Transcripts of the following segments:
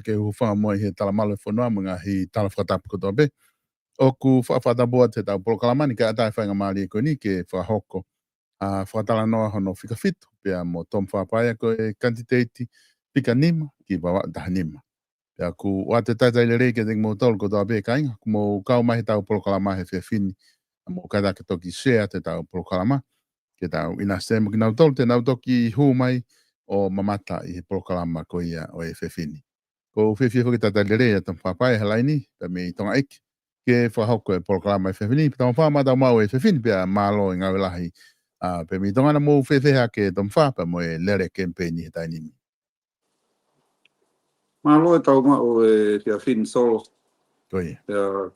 Ke hu wha moe he tala malo whanua mga hi tala whakatapu kotoa be. O ku whawhataboa te tau polokalamani ka atai whainga maari e koe ni ke whahoko. Whakatala noa hono whika whitu pia mo tom whapaya ko e kantiteiti pika nima ki wawa taha nima. Pia ku wate taitai le rei ke teng mo tolu kotoa be ka inga mo kau mahi tau polokalama he whiawhini mo kada ke toki share te tau polokalama ke tau ina sema ki nau tolu te nau toki hu mai o mamata i he polokalama ko ia o e whiawhini. Ko whiwhia whuki tata lere a tam whapai halaini, pa me tonga iki, ke whahoko e polokalama e whiwhini, pa tam whamata mau e whiwhini, pia mālo i ngawe lahi. Pa me tonga na mou whiwhia ke tam whapa mo e lere kempeni he tainimi. Mālo e tau mao e whiwhini solo. Koe.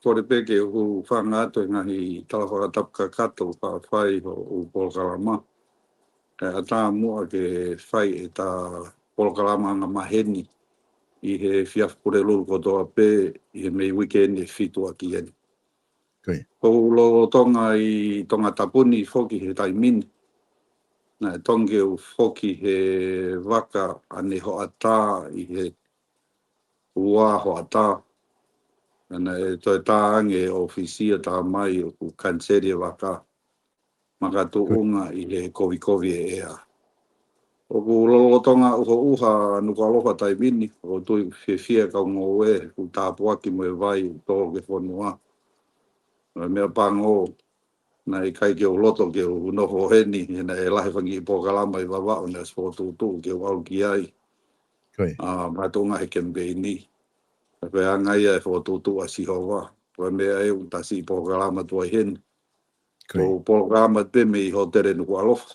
Kore peke hu whangato i ngahi talawhakatapka kato whawhai o polokalama. A tā mua ke whai e tā polokalama nga maheni. I he whiawhpure lulu kotoa pe i he mei weekend e whitu aki eni. Ko ulo tonga i tonga tapuni whoki he taimini. Nā tonge u whoki he waka ane ho ata i he ua ho ata. Nā e toi tā ange ofisia tā mai o ku kanseri waka. Maka tu unga i he kovi e ea. O ku lolotonga uha nuka aloha tai mini, o tui fia ka ngō e, ku tāpua ki mo e vai, tō ke whanua. Mea pāngo, na i kai ke o loto ke o noho heni, na e lahe whangi i pōkalama i wawa, o na spo tūtū ke o au ki ai. Mātonga he kempeini. Pe angai e fo tūtū a sihowa. Pua mea e utasi i pōkalama tua heni. Ko pōkalama te me i hotere nuku aloha.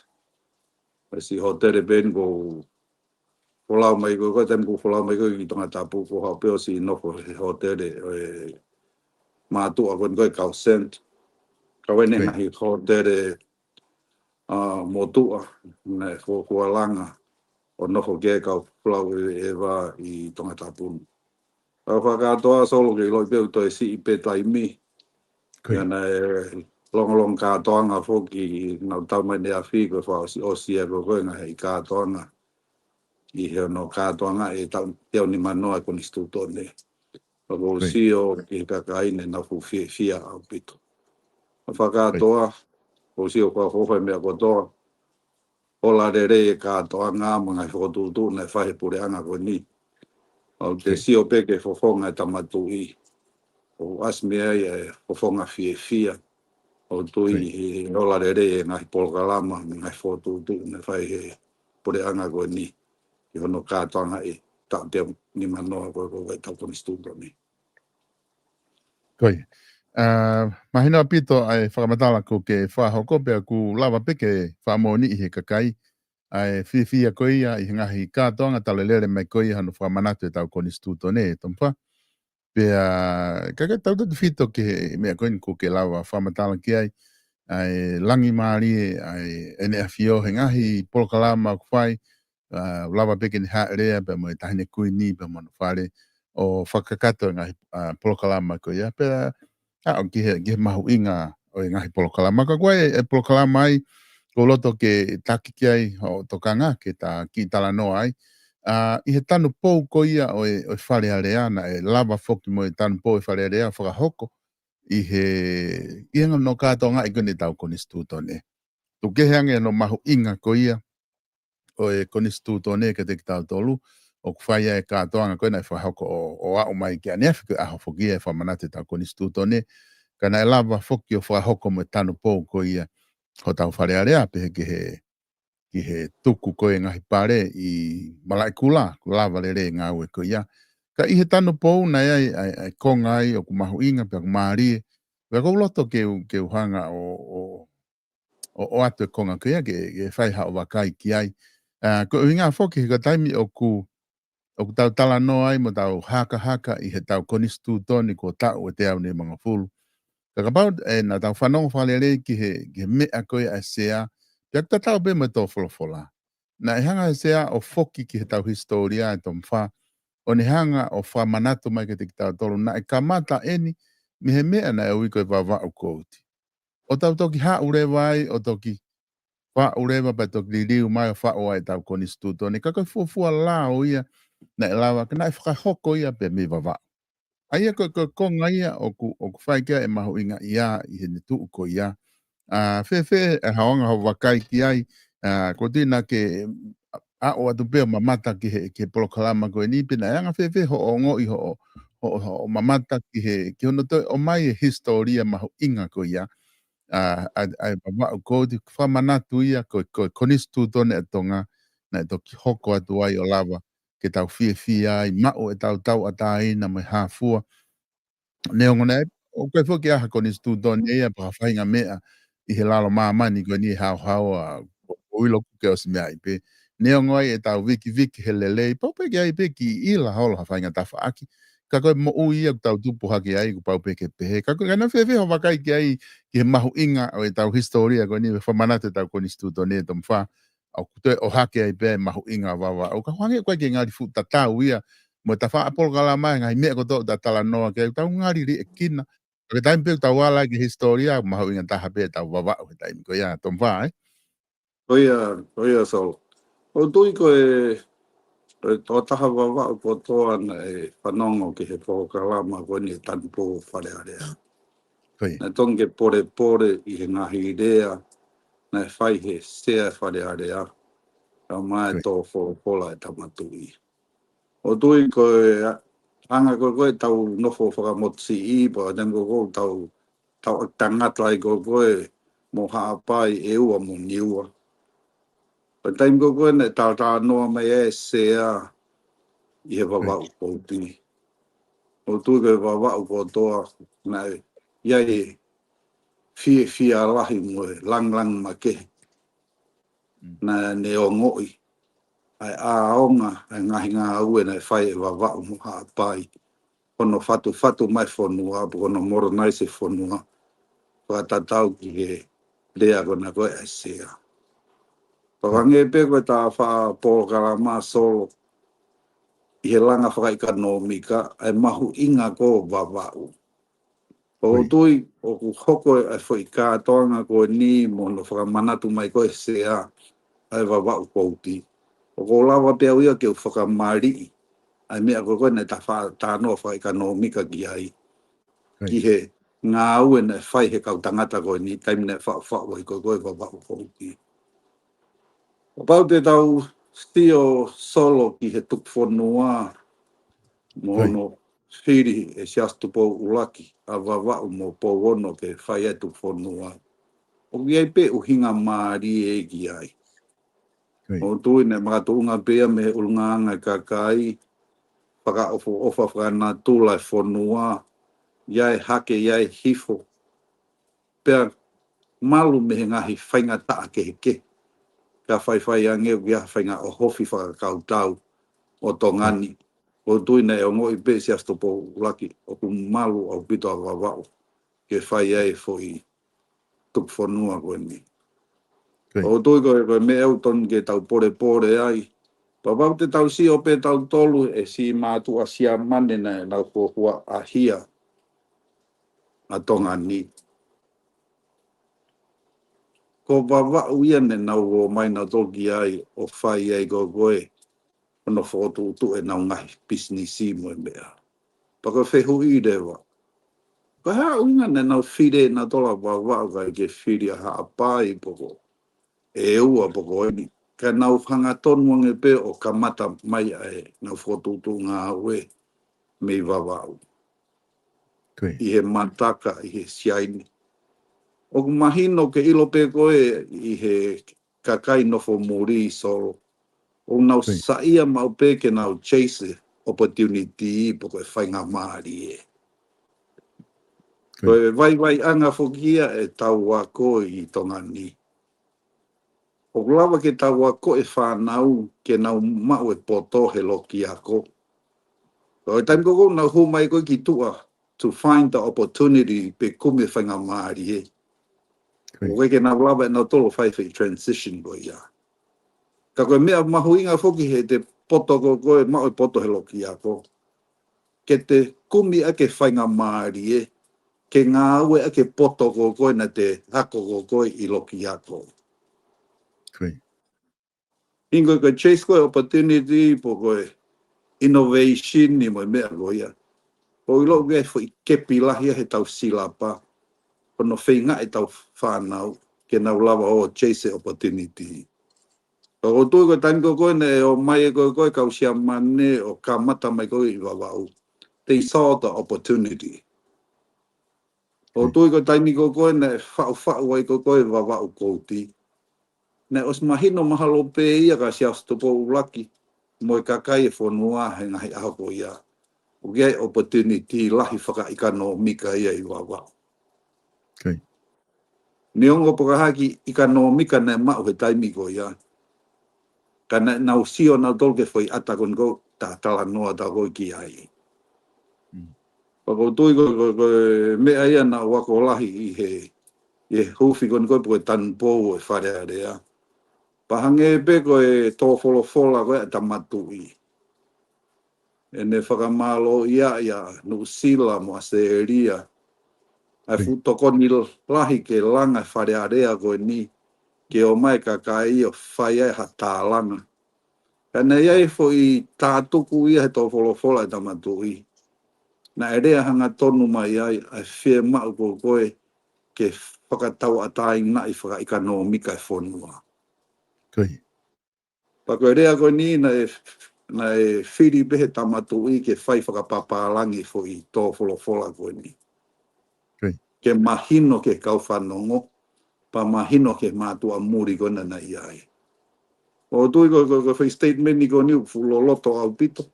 Si hotere ben ko wholau mai ko tem ko wholau mai ko i tonga tapu ko hapeo si noko he hotere mātua kon koe kau sent. Kawene ngahi hotere motua ne kua langa o noko ke kau wholau e wā i tonga tapu. Kau whakatoa solo ke loi peo toi si i petai mi. Iana e longolong kātoanga whoki nau tau mai nea whiko whao si osia ko koe ngahi kātoanga. I heo no kātoanga e teo ni manoa koni stutone. Pako sio ki kakaine na fu fia au pito. Whakatoa, o sio kua whowhai mea kotoa. Ola re e kātoa ngā mga whotutu na whahe pure anga ko ni. Au te sio peke whowhonga e tamatu i. O asmea e whowhonga fia. O tui i ola re e ngahi polkalama mga whotutu na whahe pure anga ko ni. I hono kātoanga e tau te ni manoa koe tau koni stutone. Koi. Mahina pito ai whakamatala ko ke whahoko pia ku lawa peke whamoni i he kakai. Ai whiwhia koia i ngahi kātoanga talelere mai koia hano whamanatu e tau koni stutone e tompa. Pia kaka tau tatu whito ke mea koini ko ke lawa whamatala ki ai. Ai langi maari ai ene awhio he ngahi polokalama kuwhai. Lawa peke ni haerea pe mo e tahine kui ni pe mo whare o whakakato ngahi polokalama ko ia pe o ki mahu inga o ngahi polokalama ka koe e polokalama ai ko loto ke takiki ai o tokanga ke ta ki talano ai i he tanu pou ko ia o whare area na e lava foki mo e tanu pou e whare area whakahoko i he inga no kātonga i kone tau koni stutone tu keheange no mahu inga ko ia o e koni stutone ke te tau tolu o kuwhaia e kātoanga koe nei whahoko o au mai ki ane awhika aho whoki e whamanate tau koni stutone ka nei lava whoki o whahoko mo tanu pou ko ia ho tau whare area pehe ki he tuku koe ngahi pare i malai kula lava re ngā ue ko ia ka i he tanu pou nei ai konga ai o kumahu inga pe kumari pe loto ke uhanga o atu e konga ko ia ke whaiha o wakai ki ai ko inga whoki ka taimi o ku tau tala no ai mo tau haka i he tau koni stutoni ko tau e te au ne mga fulu. Kakapau na tau whanongo whalere ki he mea koe a sea, pia ta tau be me tō wholofola. Na e hanga e sea o whoki ki he tau historia e tom wha, o ne hanga o wha manatu mai ke te ki tau tolu, na e kamata eni, mi he mea na e ui koe wawa u kouti. O tau toki ha urewa ai, o toki wha urewa pa toki liriu mai o wha oa e tau koni stutoni, kakoi fuafua la o ia, na e lawa, ka na e whakahoko ia pe me wawa. Aia ko konga ia o ku whaikia e mahu inga ia i he netu ko ia. Fe e haonga ho wakai ki ai, ko tina ke a o atu peo mamata ki he polokalama ko e nipi na anga fe ho o ngoi ho mamata ki hono toi o mai e historia mahu inga ko ia. Ai baba o kodi whamanatu ia ko konistu tone atonga na e toki hoko atu ai o lava ke tau fia ai mao e tau atai na mai hafua neongona o koe foki aha konistu tone ia pa whainga mea i he lalo mamani ko ni hau o ilo kuke o si mea i pe neongoi e tau viki he lelei paupe ki ai pe ki ila holo ha whainga tafa aki ka koe mo ui au tau tupu haki ai ku paupe ke pehe ka koe kana fefe ho wakai ki ai ki he mahu inga o e tau historia ko ni whamanate tau konistu tone tom wha au kute o hake ai pe mahu inga wawa o ka wange koe ki ngari fu tatau ia mo ta wha apol kala mai ngai mea koto ta tala noa ke tau ngari ri e kina ke taim pe tau wala ki historia mahu inga taha pe tau wawa o he taim ko ia tom wha Oia so. O tui ko o taha wawa o kotoa na e whanongo ki he pōkalama ko ni tanu pō whare area. Na tonge pore i he ngahi rea na e whai he sea whare area. Ka mai tō whola e tamatui. O tui koe anga koe tau nofo whakamotsi I pa jango koe tau tangata I koe mo haapai e ua mo niua. Pa taim koe ne tau noa mai e sea I he wawau kouti. O tui koe wawau koutoa na iai fia lahi mo lang ma ke. Na ne o ngoi. Ai aonga ai ngahi ngā ue nei whai e wawau mo haapai. Kono fatu mai whanua, kono moronai se whanua. Whakatatau ki he lea kona koe ai sea. Whakange pe koe tā wha Polokalama solo. I he langa whakaika no mika, ai mahu inga ko wawau. O tui, o ku hoko ai whai kātoanga koe ni, mo no whakamanatu mai koe sea, ai wawau kouti. O ko lawa pia uia ke u whakamari, ai mea koe ne tā noa whaika no mika ki ai. Ki he ngā ue ne whai he kau tangata koe ni, taim ne whau ai koe wawau kouti. O pau te tau stio solo ki he tuk whanua, mo no whiri e siastu po ulaki, a wawau mo po wono ke whai e tuk whanua. O ki ai pe uhinga maari e ki ai. O tui ne makatunga pia me ulunganga kakai, whaka ofa whakana tūlai whanua, iai hake, iai hifo. Pea malu me he ngahi whainga taa ke ke. Ka whai ange kia whainga o hofi whakakau tau o tongani. O tui nei o ngoi pe si astopo laki o ku malu au pito a wawau. Ke whai ai fo I tuk whanua koe ni. O tui koe me au ton ke tau pore ai. Papau te tau si o pe tau tolu e si mātua sia mane nei nau hua a hia a tongani. Ko wawau ia ne nau o mai na toki ai o whai ai koe. Ono whotu tu e nau ngahi businessi mo e mea. Paka whehu I rewa. Ka hea unga ne nau whire na tola wawau kai ke whiri a haa pai poko. E ua poko eni. Ka nau hanga tonu ange pe o kamata mai ai nau whotu tu ngā ue mei wawau. I he mataka, I he siaini. O mahino ke ilo pe koe I he kakai nofo muri solo. O nau saia mau pe ke nau chase opportunity po koe whainga maari e. Koe vai anga whokia e tau wako I tongani. O lawa ke tau wako e whanau ke nau mau e poto he loki ako. Koe taim koko nau humai koe ki tua to find the opportunity pe kume whainga maari e. O koe ke nau lawa e nau tolo whaiwhi transition koe ia. Ka koe mea mahu inga whoki he te poto koe mau e poto he loki ako. Ke te kumi ake whainga maari e. Ke ngā ue ake poto koe na te hako koe I loki ako. Ingo koe chase koe opportunity po koe innovation ni mo mea koe ia. O I loo koe fo I kepi lahia he tau silapa. Pono whainga e tau whanau ke nau lawa o chase opportunity. O tui koe taimi koe ne o mai e koe kau sia mane o kamata mai koe I wawau. They saw the opportunity. O tui koe taimi koe ne whau ai koe wawau kouti. Ne os mahino mahalo pe ia ka sia stopo ulaki. Mo e kakai e whanua he ngahi aho ko ia. O gai opportunity lahi whakaikano mika ia I wawau. Neongo pokahaki ikano mika ne mau he taimi ko ia. Ka nau sio nau tolke foi ata kon ko ta tala noa ta ko ki ai. Pako tui koe mea ia na wako lahi I he hufi kon koe po tan po e whare area. Pahange pe koe tō wholofola koe tamatui. E ne whakamalo ia no sila mo Australia. Ai futokoni lahi ke langa whare area koe ni. Ke o mai kakai o whai ai hatālanga. Kana iai fo I tātuku ia he tō wholofola e tamatui. Na area hanga tonu mai ai whia mau koe ke whakatau atai nai whakaikano mika e whonua. Pako rea koe ni na e whiri behe tamatu I ke whai whakapapālangi fo I tō wholofola koe ni. Ke mahino ke kau whanongo, pa mahino ke mātua muri koe na I ai. O tui koe whai statement ni koe ni fuloloto au pito.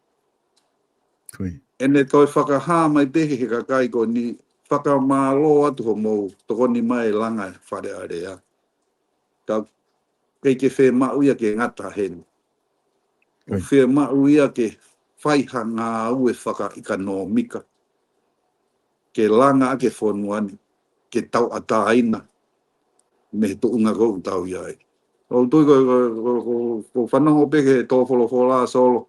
Ene toi whakahā mai behe he kakai koe ni whakamālo atu ho mou toko ni mai langa whare area. Ka kei ke whē mau ia ke ngata henu. O whē mau ia ke whaiha ngā ue whaka ikanomika. Ke langa ke whonuani, ke tau ataina, me to unga kou tau iai. O tui ko whanongo peke tō wholofola solo,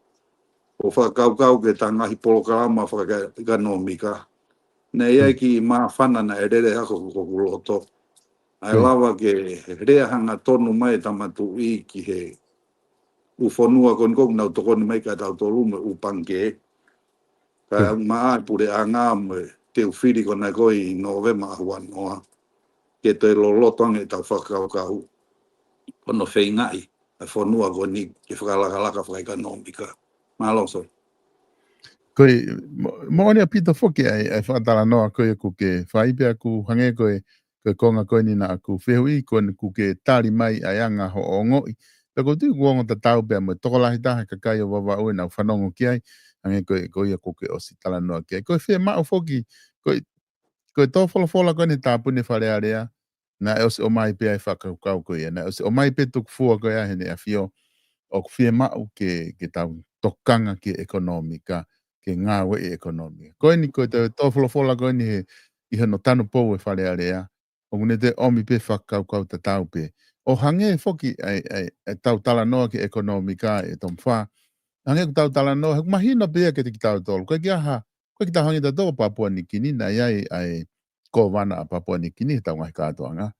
o whakaukau ke tangahi polokalama whaka ikanomika. Nei ai ki mā whanana e rere hako ko kuloto. Ai lawa ke rea hanga tonu mai tamatu I ki he ufonua kon kong nau tokoni mai ka tau tolu me upangke. Ka maa pure anga me te ufiri kona koi novema ahuan oa. Ke te lolotoange tau whakaukau. Kono whaingai a fonua koni ke whakalakalaka whakaikanomika. Māloso. Koe, mo ane a pita whoki ai whakatala noa koe ku ke whaipe aku hange koe konga koe ni na aku whehui koe ku ke tari mai ai anga ho o ngoi. Tako tui kuongo ta tau pia mo tokolahi taha kakai o wawa ue na whanongo ki ai hange koe ia ku ke osi tala noa ki ai. Koe whea mao whoki, koe tō wholofola koe ni tāpune whare area na e osi o mai pe ai whakaukau koe ia. Na osi o mai pe tuku fua koe a hene a whio o whea mao ke tau tokanga ki ekonomika. Ke ngā wei ekonomi. Koe ni koe te tōwholofola koe ni I hano tanu pou e whare area. O mune te omi pe whakaukau ta tau pe. O hange whoki ai tau tala noa ki ekonomika e tom wha. Hange ku tau tala noa, heku mahina pia ke te ki tau tolu. Koe ki aha, koe ki tau hange ta tō Papua Ni Kini, na iai ai ko wana a Papua Ni Kini, tau ngahi kātoanga.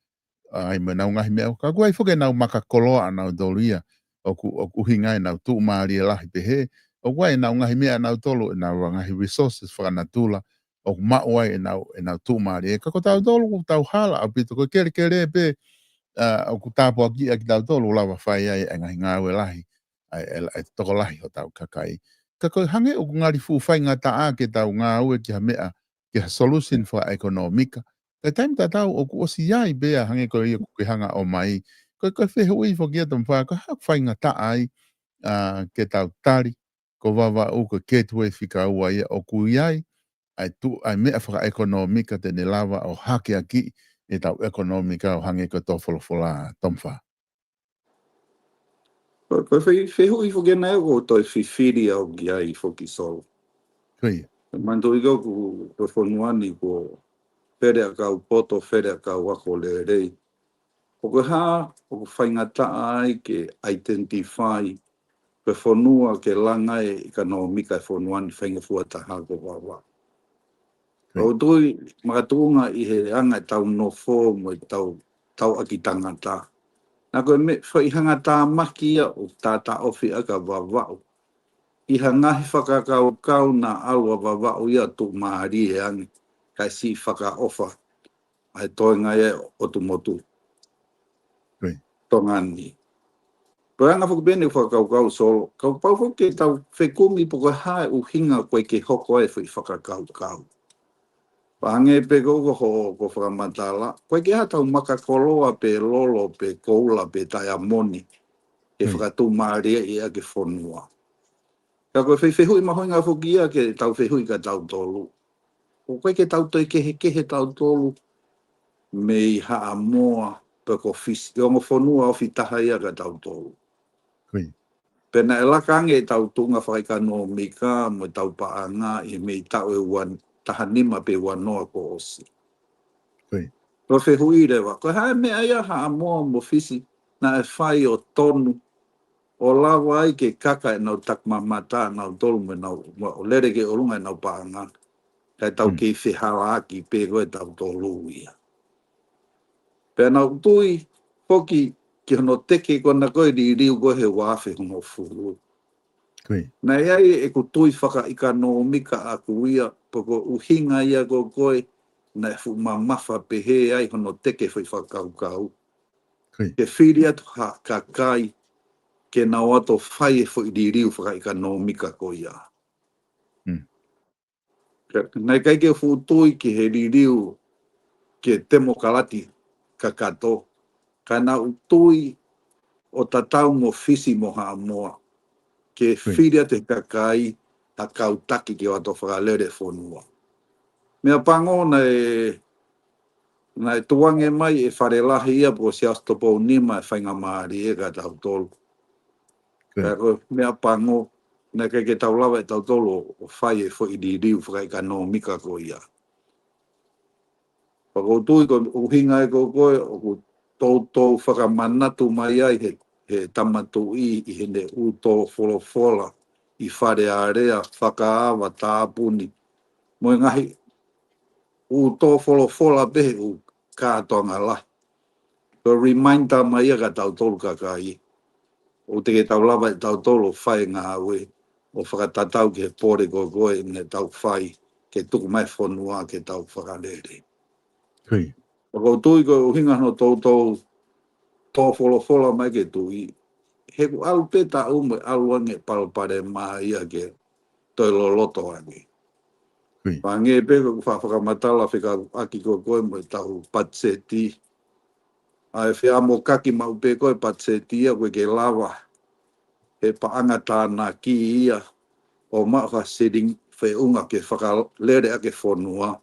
Ai me nau ngahi mea, ka kuai whoke nau maka koloa nau doluia. O ku hingai nau tū maari e lahi pe he. O wai nau ngahi mea nau tolu e nau ngahi resources whakanatula o mauai e nau tū maari e kako tau tolu ku tau hala au pito ko kere pe o ku tāpua ki a ki tau tolu lawa whai ai e ngahi ngāwe lahi e toko lahi o tau kakai kako hange o ku ngari fu whai ngā taa ke tau ngāwe ki ha mea ki ha solution for ekonomika ka taim ta tau o ku osi iai bea hange ko ia ku ke hanga o mai ko whehe ui whokia tam whai ko hak whai ngā taa ai ke tau tari ko wawa u ko ketue fika ua ia o ku iai ai mea whaka ekonomika te ne lawa o hake aki e tau ekonomika o hange ko tō wholofola tomwha. Koe whehu I whoke nei o toi whiwhiri au ki ai whoki solo. Koe. Manto I ku whonuani ko where a kau poto, where a kau wako le rei. O koe hā, o ku whaingata ai ke identify pe whonua ke langa e ekonomika e whonuani whainga fuataha ko wawa. O tui makatunga I he anga tau no fo mo tau aki tangata. Nā koe me whaihanga tā maki ia o tāta ofi aka wawao. I hangahi whakakau kau na aua wawao ia tu maari e angi. Kai si whaka ofa. Ai toenga e o tu motu. Tongani. Koe anga whakabene whakakau solo. Kau pau whoke tau whekumi po koe hae uhinga koe ke hoko e whakakau kau. Pange pe ko whakamatala. Koe ke ha tau makakoloa pe lolo pe koula pe taiamoni. E whakatu maaria ia ke whonua. Ka koe whewhui mahoinga whukia ke tau whewhui ka tau tolu. O koe ke tau toi kehe tau tolu. Me I haa moa pe ko fisi. Ongo whonua o whitaha ia ka tau tolu. Pena e lakange tau tunga whaikano mika mo tau paanga I me tau e wan tahanima pe wanoa ko osi. Ko whehui rewa. Ko hae mea ia haa moa mo fisi na e whai o tonu. O lawa ai ke kaka e nau takmamata nau tolu me nau o lere ke orunga e nau paanga. Kai tau ke whihala aki pe koe tau tolu ia. Pena nau tui poki ki hono teke kona koe ni riu koe he wafe hono furu. Nei ai e ku tui whaka ikanomika aku ia, poko uhinga ia ko koe, nei fu mamafa pehe ai hono teke whai whakaukau. Ke whiri atu ha kakai, ke na wato fai fo i riu whakaikanomika ko ia. Nei kai ke futui ki he riu ke temo kalati kakato, ka na utui o tatau mo fisi mo haamoa, ke whiria te kakai a kautaki ke wato whakalere whonua. Mea pango na tuange mai e wharelahi ia po si astopo nima e whainga maari e ka tau tolu. Mea pango na ke taulawa e tau tolu o whai e fo i riu whakaikanomika ko ia. Pakotui ko uhinga e koe o tautou whakamanatu mai ai he tamatu i he ne uto wholofola i whare area whakaawa tāpuni. Mo ngahi uto wholofola behe u kātonga lahi. Ko reminder mai ka tautolu kakai. O te ke taulawa e tautolu whai ngā we o whakatatau ke pore koe ne tau whai ke tuku mai whonua ke tau whakalere. Pakotui ko uhinga no tautou tō wholofola mai ke tui. He ku alu peta ume alu ange palpare mai ia ke toi loloto ange. Pange peko ku whakamatala whika aki koe mo e tau patseti. Ai whia mo kaki mau peko e patseti ia koe ke lawa. He paanga tāna ki ia o maka setting whiunga ke whakalere ake whonua.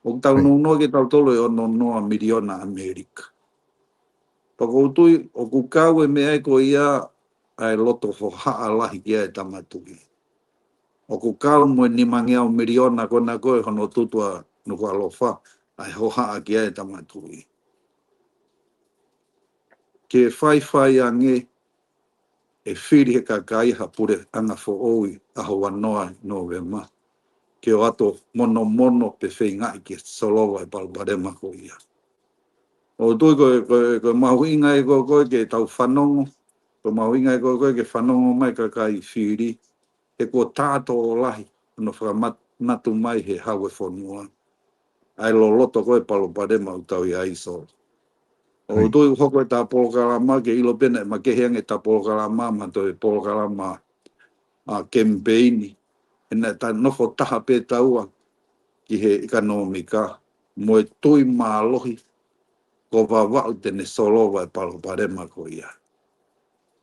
O tau nono ke tau tolo e ono noa miliona Amerika. Pakoutui o kukau e mea ko ia ai loto ho haa lahi kia e tamatui. O kukau mo e nimangia o miliona kona koe hono tutua nuku alofa ai ho haa kia e tamatui. Ke whai ange e whiri he kakai hapure anga fo oi aho wanoa Novema. Ke o ato mono pe whinga i ke solowa e palparema ko ia. O tui ko mahuinga e koe ke tau whanongo, ko mahuinga e koe ke whanongo mai kakai whiri, e ko tāto o lahi, no whakamatu mai he hawe whonua. Ai loloto koe palparema utau i aiso. O tui hoko e tā polokalama ke ilo pena e makeheang e tā polokalama ma toi polokalama a campaigni. Ena ta nofo taha pe taua ki he ekonomika mo e tui mālohi ko wawau tene solowa e palparema ko ia.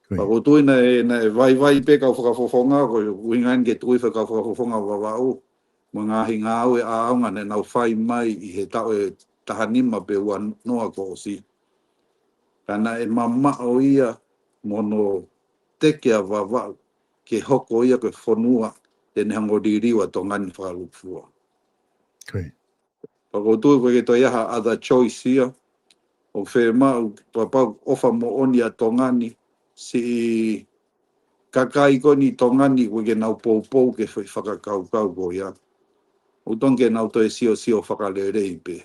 Pako tui na e vai pe kau whakafofonga ko uingan ke tui whakafofonga wawau mo ngahi ngāu e aonga ne nau whai mai i he tau e tahanima pe ua noa ko si. Kana e mama o ia mono teke a wawau ke hoko ia ke whonua tene hango diriwa to ngani whakalupua. Pako tui koe ke toi aha other choice ia, o whema papau ofa mo oni a tongani, si kakai koni tongani koe ke nau pou ke whakakau ko ia. O tong ke nau toi sio whakalere i pe.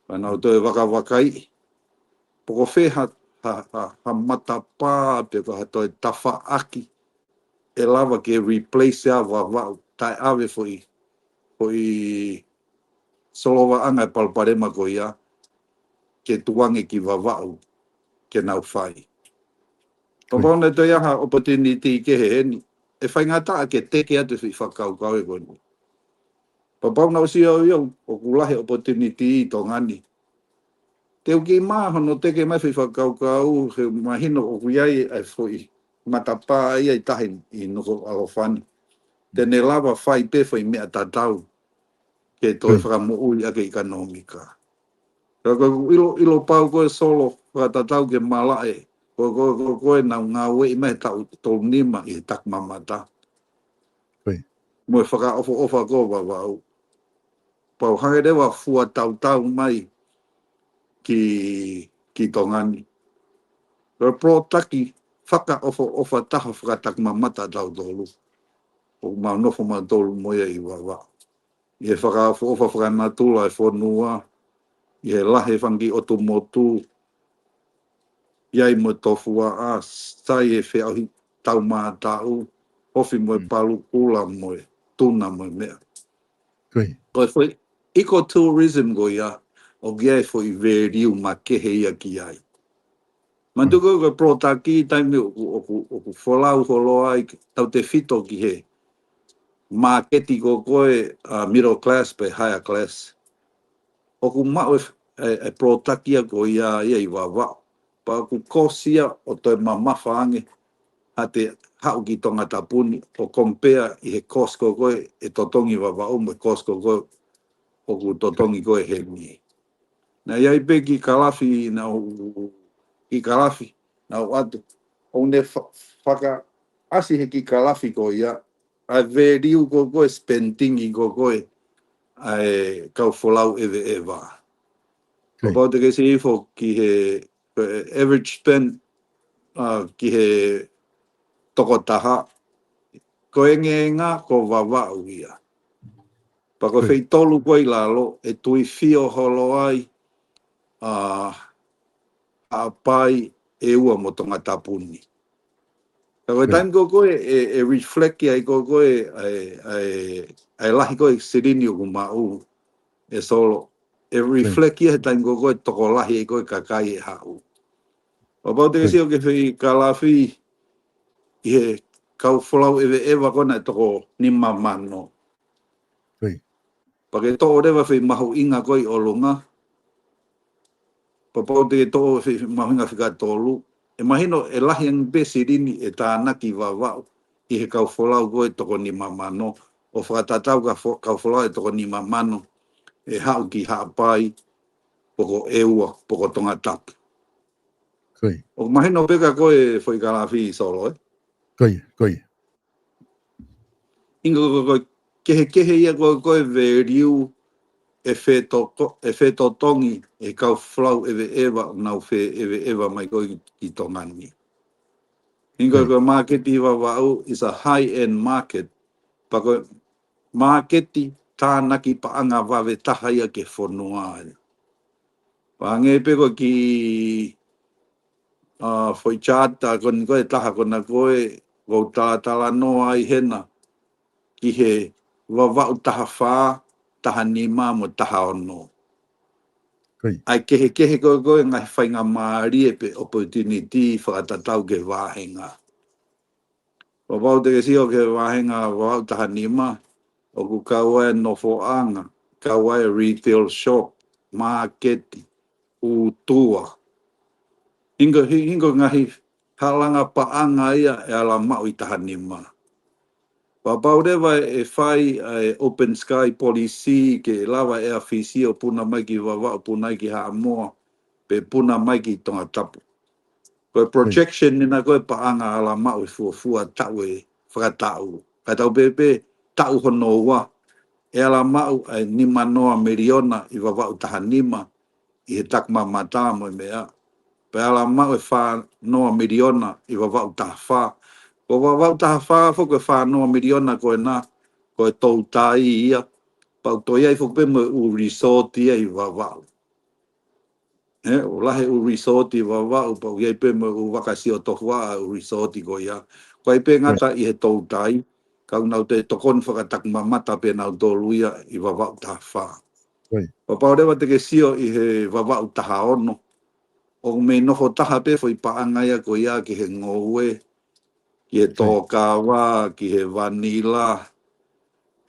Pa nau toi wakawakai, poko wheha ha matapā pe ka toi tawha aki, e lava ke replace a wawau, tai awe foi solowa anga e palparema ko ia, ke tuange ki wawau, ke nau whai. Papau na toi aha opportunity ke he heni, e whai ngata ke teke atu si whakau kau e koni. Papau na usi au iau, o kulahe opportunity i tō ngani. Te uki maa hono teke mai whi whakau kau, he mahino o kuiai ai foi matapā ia i tahi i noko alofani. Tene lava whai pe whai mea tatau, ke toi whakamu ui ake ekonomika. Ilo pau koe solo, whakatatau ke malae, koe nau ngā wei mai tau tō nima i tak mamata. Mo e whakaofa ko wawau. Pau hange rewa fua tau mai ki tongani. Pro taki whakaofa taha whakatak mamata tau tolu. O mau nofo ma tolu moia i wawau. I he whakaofa whakanatula e whonua, i he lahe whangi otu motu, iai mo tofua a sai e whiahi tau maa tau, ofi mo e palu kula mo e tuna mo e mea. Koe foi ecotourism go ia, o gia e foi veriu ma kehe ia ki ai. Mantuko ko protaki time o folau holo ai tau te fito ki he. Marketi ko koe middle class pe higher class. O ku mau e protaki ko ia i wawa. Pa ku kosia o toi mamafa ange a te hau ki tonga tapuni o compare i he Costco koe e totongi wawa o me Costco koe o ku totongi koe he mi. Na iai pe ki kalafi na ki kalafi na watu o ne whaka asi he ki kalafi ko ia a veriu ko koe spendingi ko koe ai kau folau e wa. Papa te ke se ifo ki he average spend ki he toko taha ko e ngā ko wawa uia. Pa ko whei tolu koe lalo e tui fio holo ai a pai e ua mo tonga tapuni. Ka koe time ko koe e reflect ki ai ko koe ai lahi koe sirini o kumau e solo. E reflect ki ai time ko koe toko lahi e koe kakai e hau. O pau te kasi o ke whi kalafi i he kau wholau ewa kona e toko ni mamano. Pa ke tō rewa whi mahu inga koe o lunga. Pa pau te tō whi mahu inga whika tōlu. E mahino e lahi ang besi rini e tānaki wawau i he kau wholau koe toko ni mamano. O whakatatau kau wholau e toko ni mamano e hau ki haapai poko eua, poko tonga tapu. O mahino peka koe whai kalafi solo Koi. Ingo koe kehe ia koe veriu e wheto tongi e kau whlau ewa nau ewa mai koe ki tongani. Ingo koe marketi wawau is a high-end market. Pa koe marketi tānaki paanga wawe taha ia ke whonua. Pa nge pe koe ki whai chata koe taha kona koe wau tātala noa ai hena ki he wawau taha whā, taha nima mo taha ono. Ai kehe koe ngai whainga maari e pe opportunity whakatatau ke wāhenga. Wawau te kesi o ke wāhenga wawau taha nima, o ku kaua e nofoanga, kaua e retail shop, marketi, utua. Ingo ngahi halanga paanga ia e ala mau i taha nima. Wapau rewa e whai open sky policy ke lawa e awhisi o puna mai ki wawa o puna ki haa moa pe puna mai ki tonga tapu. Koe projection nina koe paanga ala mau i fuafua tau e whakatau. Katau pepe tau hono wa e ala mau e nima noa meriona i wawa o taha nima i he takma mata mo mea. Pe ala mau e wha noa meriona i wawa o taha wha. Ko wawau taha wha whuke whanoa miriona koe nā, koe tau tai ia, pau toi ai whuke mo u resort ia i wawau. O lahe u resort i wawau, pau iai pe mo u wakasi o tohua u resort i ko ia. Koe pe ngata i he tau tai, kau nau te tokon whakatak mamata pe nau tolu ia i wawau taha wha. Pau rewa te ke sio i he wawau taha ono, o me noho taha pe whai paanga ia ko ia ki he ngoue, ki he tōkawa, ki he vanila.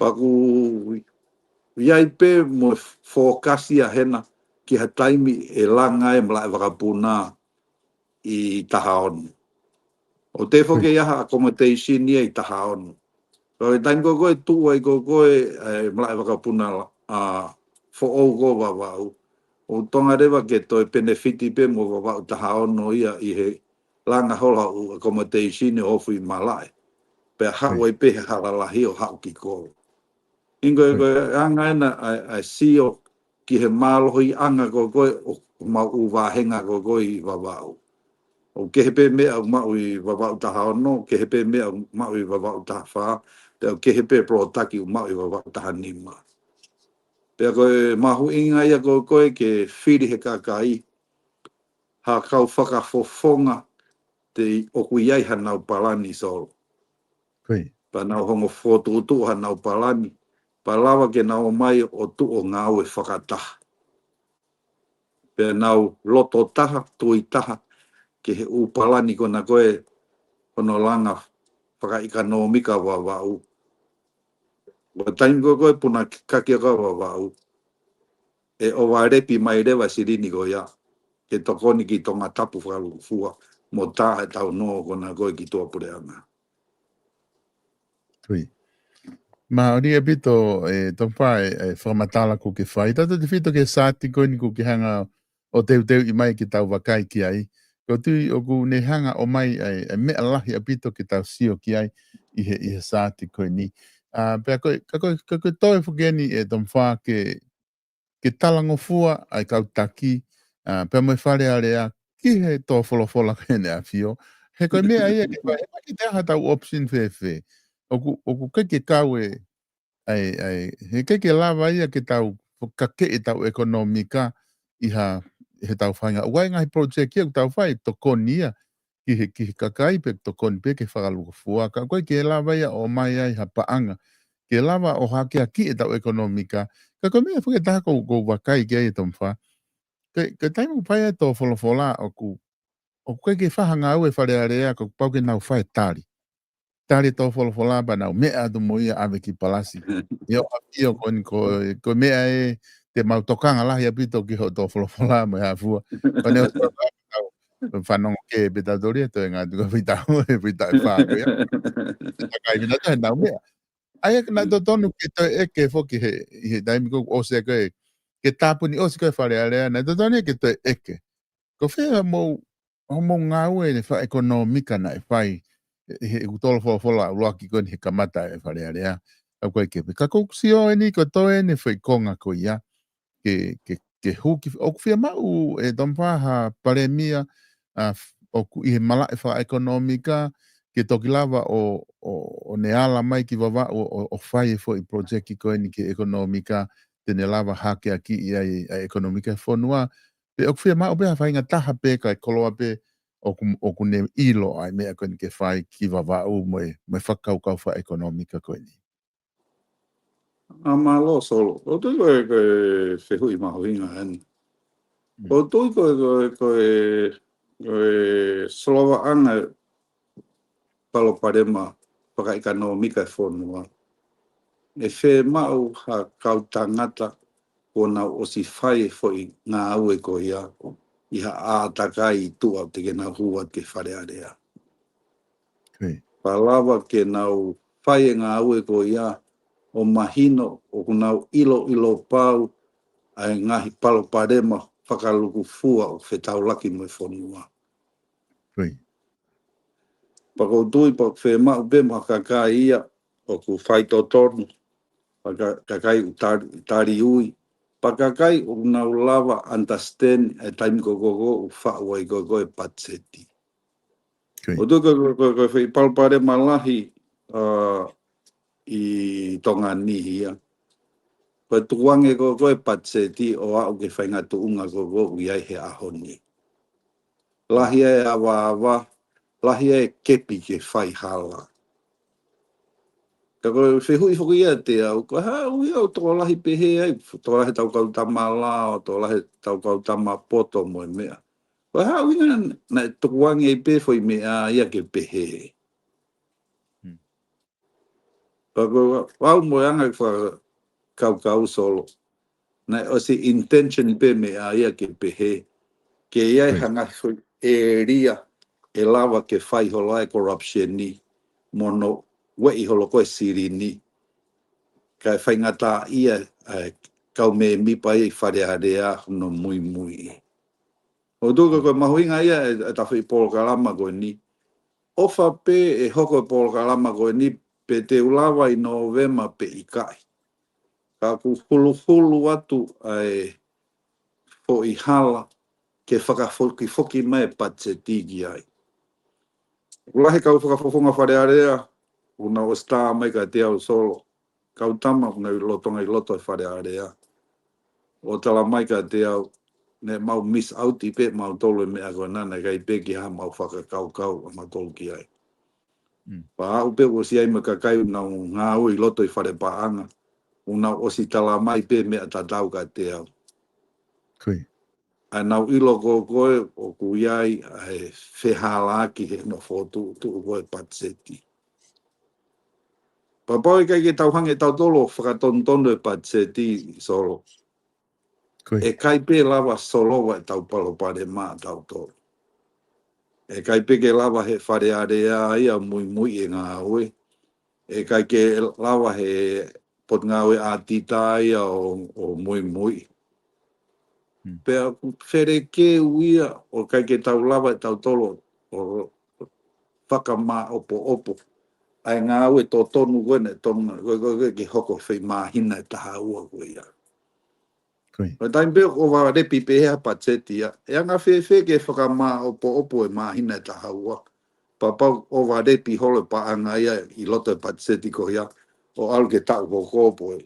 Paku iai pe mo fokasi a hena ki ha taimi e langa e mla e wakapuna i taha onu. O te whoke iaha accommodation ia i taha onu. So e taimi ko koe tua i ko koe mla e wakapuna fo au ko wawau. O tonga rewa ke toi benefiti pe mo wawau taha onu ia i he langa hola u accommodation e ofu i malai. Pe hau e pe halalahi o hau ki kō. Ingo anga ena ai sio ki he mālohi anga ko koe o mau u wāhenga ko koe i wawau. O ke he pe mea o mau i wawau taha ono, ke he pe mea o mau i wawau taha wha, te o ke he pe protaki o mau i wawau taha nima. Pe koe mahu inga ia ko koe ke whiri he kakai, ha kau whakafofonga te oku iai hanau palani solo. Pa nau hongo whotu hanau palani, pa lawa ke nau mai o tu o ngau e whakataha. Pe nau loto taha, tui taha, ke he upalani kona koe ono langa whakaikanomika wawau. Wa taimi koe puna kakia ka wawau. E o warepi mai rewa sirini ko ia. Ke tokoni ki tonga tapu whakalufua. Mo tae tau no kona koe ki tua pureanga. Tui. Ma ori e pito tong whae whamatala ko ke whai. Tata te whito ke sāti koe ni ko ke hanga o teu i mai ki tau wakai ki ai. Ko tui o ku ne hanga o mai mea lahi a pito ki tau sio ki ai i he sāti koe ni. Pea koe toi whukeni tong wha ke talango fua ai kau taki. Pea mai whare area ki he tō wholofola kene a whio. He koe mea ia ke whai. He mai ki te aha tau option whewhe. O ku ke kau he ke lava ia ke tau kake e tau ekonomika i he tau whainga. Uai ngahi project ia ku tau whai tokoni ia ki he kakai pe tokoni pe ke whakaluka fua. Ka koe ke lava ia o mai ai ha paanga. Ke lava o hake a ki e tau ekonomika. Ka koe mea whuke taha ko wakai ki ai e tom wha. Ke taimu pai e tō wholofola o ku koe ke whahanga au e whare area ko pau ke nau whai tari. Tari tō wholofola ba nau mea atu mo ia ave ki palasi. Io ko mea e te mautokanga lahi apito ki ho tō wholofola mo ia fua. Ko neo whanongo ke betadori e toi ngā tuka whita e whāko ia. Kai vina toi nau mea. Ai nā tō tonu ki toi eke whoki he daimi ko o se koe ke tāpuni o se koe whare area nā tō tonu ke toi eke. Ko whea mo ngā ue ne wha ekonomika na e whai he utolo fola uloaki ko ni he kamata e whare area. Au koe kepe. Ka koukusio e ni ko toe ne whai konga ko ia. Ke huki. O kuwhia mau e dompaha paremia o ku i he mala e wha ekonomika ke toki lava o ne ala mai ki wawa o whai e fo i project ki koe ni ke ekonomika te ne lava hake a ki i a ekonomika e whonua. Pe o kuwhia mau pe ha whainga taha pe kai koloa pe o ku ne ilo ai mea koe ni ke whai ki wawau mai whakaukau wha ekonomika koe ni. Malo solo. O tui koe whehui mahoinga ani. O tui koe solowa anga palo parema whakaikanomika e whonua. E whe mau ha kau tangata kona o si whai foi ngā au e ko ia. I ha ātakai i tua te ke nā hua ke whare area. Palawa ke nau whai e ngā au e ko ia o mahino o kunau ilo pau ai ngahi palo parema whakaluku fua o whetau laki mo e whonua. Pakoutui pa whema upe ma kakai ia o ku whai totonu kakai utari ui. Pakakai o nau lava understand e taimi koko u whaua i koko e patseti. O tu koe whai palpare malahi i tonga nihi ia. Koe tuange koko e patseti o au ke whainga tuunga koko i ai he ahoni. Lahi e awa, lahi e kepi ke whai hala. Ka koe whehui whuki ia te au, koe ui au tō lahi pehe ai, tō lahi tau kau tama la, o tō lahi tau kau tama poto mo e mea. Koe ui na tukuangi e pe whoi mea ia ke pehe. Ka koe wau mo e anga kau solo. Na o si intention pe mea ia ke pehe. Ke iai hanga e ria e lava ke whai holo ai corruption ni, mono wei holo koe siri ni. Kai whai ngata ia kau me mipa i whare area no mui. O tuka koe mahuinga ia e tawhi polo kalama koe ni. Ofa pe e hoko polo kalama koe ni pe te ulawa i Novema pe i kai. Ka ku hulu atu ai po i hala ke whakafoki mai patsetigi ai. Ulahi kau whakafofonga whare area, una o star mai ka te au solo. Kau tama una i lotonga i loto e whare area. O tala mai ka te au, ne mau miss out i pe, mau tolu e mea koe nana, kai pe ki ha mau whakakau a mau tolu ki ai. Pa au pe o si ai ma kakai una ngā ui loto i whare paanga. Una o si tala mai pe mea tatau ka te au. Anau ilo koe o kuiai ai whehalaki he no fotu tu koe patseti. Papau i kai ke tauhange tau tolo whakatontono e patseti solo. Koe. E kai pe lava solo wa tau palo pare mā tau tolo. E kai pe ke lava he whare area ia mui mui e ngā oe. E kai ke lava he pot ngā oe a tita ia o mui mui. Pea where ke uia o kai ke tau lava e tau tolo o whakamā opo opo. Ai ngā ue tō tonu wene tonga, koe ke hoko whai māhina e taha ua koe ia. Koe taim peo o wa repi pehea patseti ia. E anga whewhe ke whakamā opo opo e māhina e taha ua. Papau o wa repi holo pa anga ia I loto e patseti ko ia. O alu ke tau koko opo e.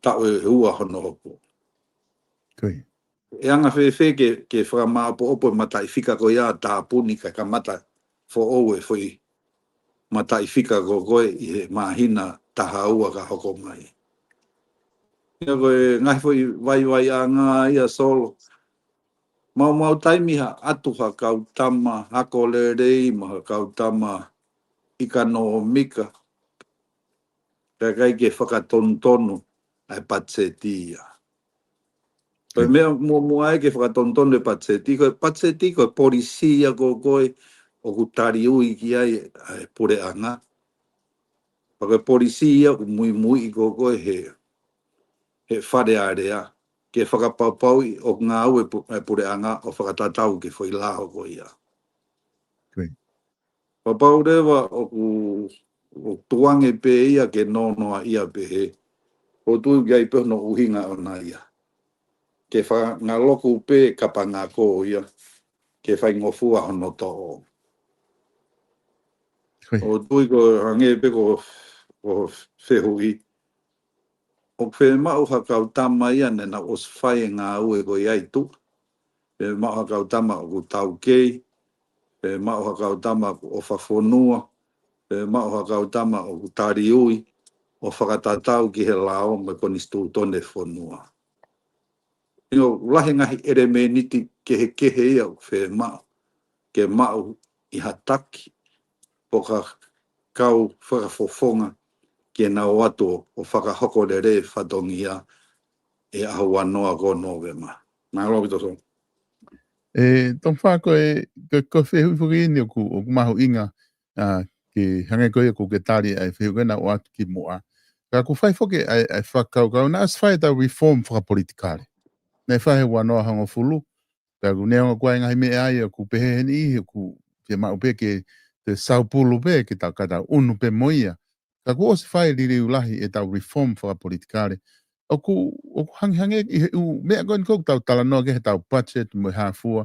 Tau e ua hono opo. Koe. E anga whewhe ke whakamā opo opo e matai whika ko ia tā puni ka mata fo oue foi. Matai whika ko koe I he māhina taha ua ka hoko mai. Ia koe ngai foi vai a ngā ia solo. Mau taimi ha atu ha kau tama hako le rei ma ha kau tama ika no mika. Kai ke whakatontonu ai patseti ia. Koe mea mua e ke whakatontonu e patseti. Koe patseti koe polisia ko koe o kutari ui ki ai pure anga. Koe polisia ku mui ko koe he whare area. Ke whakapapau o ngā ue pure anga o whakatatau ke whai laho ko ia. Papau rewa o tuange pe ia ke nonoa ia pe he. O tui gai pe no uhinga o na ia. Ke wha ngā loku pe kapa ngā ko ia. Ke whai ngofua hono to o. O tui ko hange pe ko whehui. O whe mau hakau tama ia ne na os whai ngā ue ko iai tu. Whe mau hakau tama o ku tau kei. Whe mau hakau tama o whawhonua. Whe mau hakau tama o ku tari ui. O whakatatau ki he lao me koni stu tone whonua. Ino lahe ngahi ere me niti kehe ia o whe mau. Ke mau I hataki. Po ka kau whakafofonga. Ke na o ato o whakahoko le re whatongi ia e ahu anoa ko novema. Nā lopi to so. Tōng whāko ko whehui whuki ini o ku mahu inga ki hange koe ko ke tari ai whehui na o atu ki moa. Ka ku whai whoke ai whakaukau na as whai tau reform whakapolitikare. Nei whai wanoa hango fulu. Ka ku neonga kua ngahi me ai o ku pehe heni ihi o ku ke mau pe ke te saupulu pe ke tau kata unu pe moia. Ka ku osi whai riri ulahi e tau reform whakapolitikare. O ku hange mea koe kou tau tala noa ke he tau budget mo hafua.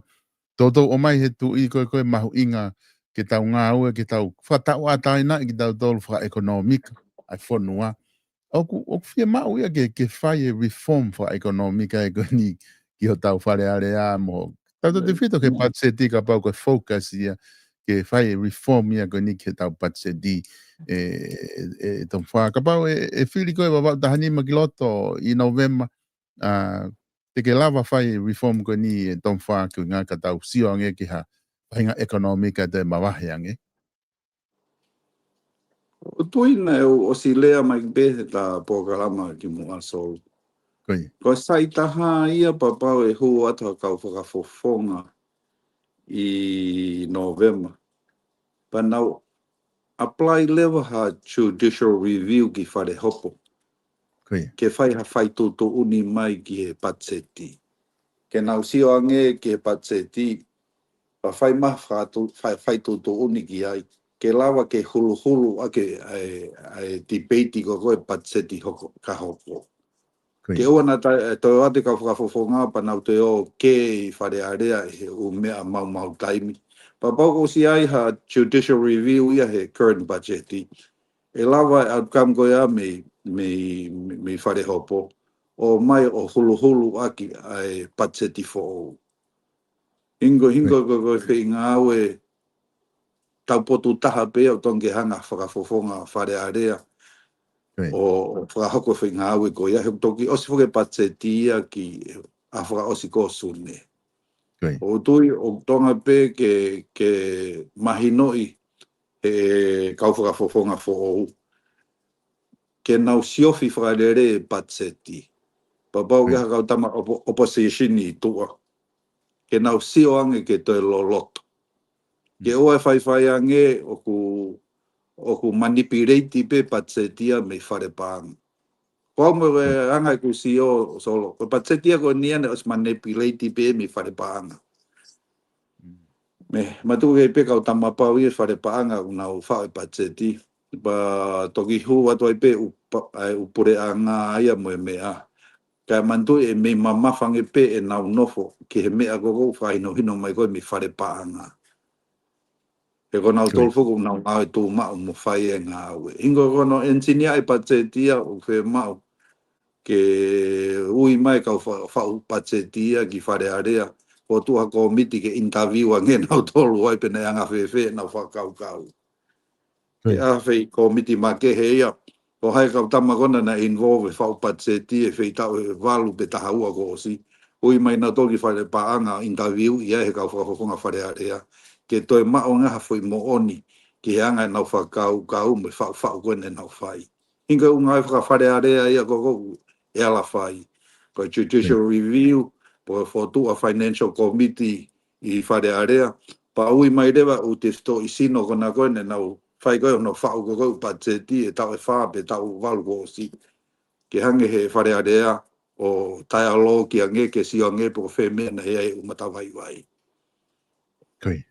Toto o mai he tu I koe mahu inga ke tau ngā ue ke tau whatau atai na ki tau tolu whaka ekonomika ai whonua. O ku whia mau ia ke whai e reform whaka ekonomika e koe ni ki ho tau whare area mo. Tau te whito ke budget ka pau koe focus ia ke whai e reform ia koe ni ke tau budget tong wha. Ka pau e whiri koe wawau tahanima ki loto I November. Te ke lava whai reform koe ni tong wha ki ngā ka tau sio ange ki ha whainga ekonomika te mawahe ange. O tuina e o si lea mai behe ta pōkarama ki mua sol. Ko sai taha ia papau e hu atu kau whakafofonga I November. Panau apply level ha judicial review ki whare hopo. Ke whai ha whai tūtu uni mai ki he patseti. Ke nau sio ange ki he patseti. Pa whai maha whai tūtu uni ki ai. Ke lawa ke hulu ake debate ko koe patseti hoko, ka hoko. Ke ua na toi ate ka whakafofonga pa nau te o ke I whare area he u mea mau taimi. Papau ko si ai ha judicial review ia he current budget. E lawa outcome ko ia me whare hopo. O mai o hulu aki ai patseti fo o. Hingo ko whi ngā ue taupotu taha pe o tonge hanga whakafofonga whare area. O whakahoko whi ngā ue ko ia he toki osi whuke patseti ia ki a whakaosi ko sune. Koi. O tui o tonga pe ke mahinoi e kau whakafofonga fo ke nau siofi whakarere patseti. Papau ke hakau tama opposition i tua. Ke nau sio ange ke toi loloto. Ke oe whai ange o ku manipulate pe patsetia me wharepang. Kau mo angai ku sio solo. Ko patsetia ko niane os manipulate pe me wharepang. Me matu ke pe kau tama pau i wharepang unau whai patseti. Ba toki hu watu ai pe upure anga ia mo mea. Ka mantu e me mamafange pe e nau nofo ke he mea koko whaino hino mai koe mi whare paanga. Ke kona o tolfuku nau ngāwe tū mao mo whai e ngā aue. Ingo kono engineer e patetia o whe mao ke ui mai kau whau patetia ki whare area o tuha komiti ke interview a nge nau tolu ai pene anga whewhe nau whakau kau. Ke awhi komiti ma ke he ia o hai kau tama kona na involve whau patseti e wheitau e walu pe taha ua ko osi. Ui mai na toki whare paanga interview ia he kau whakafonga whare area. Ke toi mao ngaha whui mo oni ke anga nau whakau kau me whau koene nau whai. Inga unga e whakawhare area ia koko e ala whai. Ko judicial review po fotu a financial committee i whare area. Pa ui mai rewa u te sto i sino kona koene nau whai koe no whau koko patseti e tau e wha pe tau walu ko si. Ke hange he whare area o tai alo ki a nge ke si a nge po whemea na hea e umatawai wai. Koi.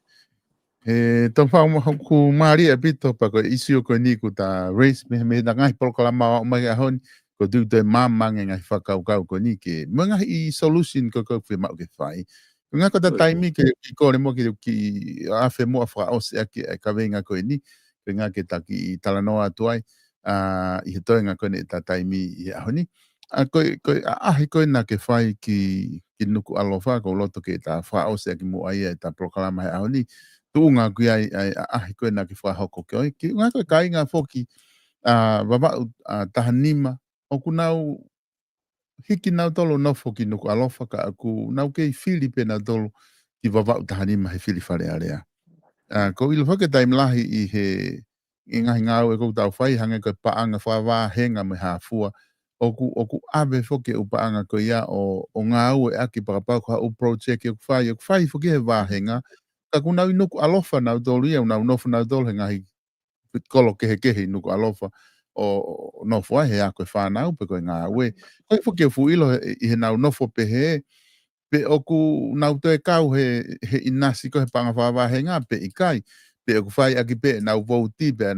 Tau whao ku maari a pito pa ko isi o ko ni ku ta race me na ngai polo kala ma mai a hon ko du te mamang ngai whakau kau ko ni ke mga i solution ko whi mau ke whai. Nga ko ta taimi ke kore mo ki a whe mo a wha ose a ka venga ko ni ke nga ke taki i talanoa atuai i he toi nga ko ni ta taimi i a honi. Ahi koe na ke whai ki nuku alofa ko loto ke ta wha ose a ki mo ai e ta proklama he a honi. Tunga kui ai ahi koe na ki whahoko ke oi. Ki ngā koe kai ngā whoki wawau tahanima o ku nau hiki nau tolo nofo ki nuku alofa ka aku nau kei Filipe na tolo ki wawau tahanima he Fili whare area. Ko ilo whake taimlahi i he i ngahi ngāu e kou tau whai hange koe paanga whawā henga me hāfua o ku abe whoke u paanga koe ia o ngāu e aki pakapau ka u project e ku whai whoke he wāhenga ka kuna i nuku alofa nau tolu ia nau nofu nau tolu he ngahi kolo kehe nuku alofa o nofu ai he a koe whanau pe koe ngā ue. Koe whuke fu ilo i he nau nofo pe he pe oku nau toe kau he inasi koe panga whawa he ngā pe i kai pe oku whai aki pe nau vouti pe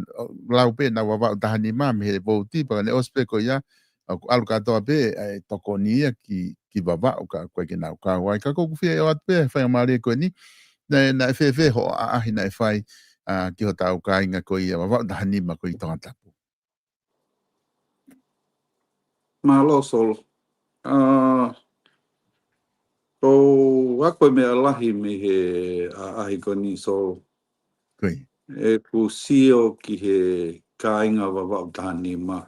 lau pe nau wawau tahani mami he vouti pa ne ospe koe ia oku alu katoa pe toko ni ia ki wawau ka koe ke nau kau ai ka koku whia e o at pe whai amare koe ni na fe ho ahi na fai ki ho tau ka inga ko ia wa da hanima ko i tonga tapu. Malo sol. Ko wako me alahi me he ahi ko ni sol. Koi. E ku sio ki he ka inga wa da hanima.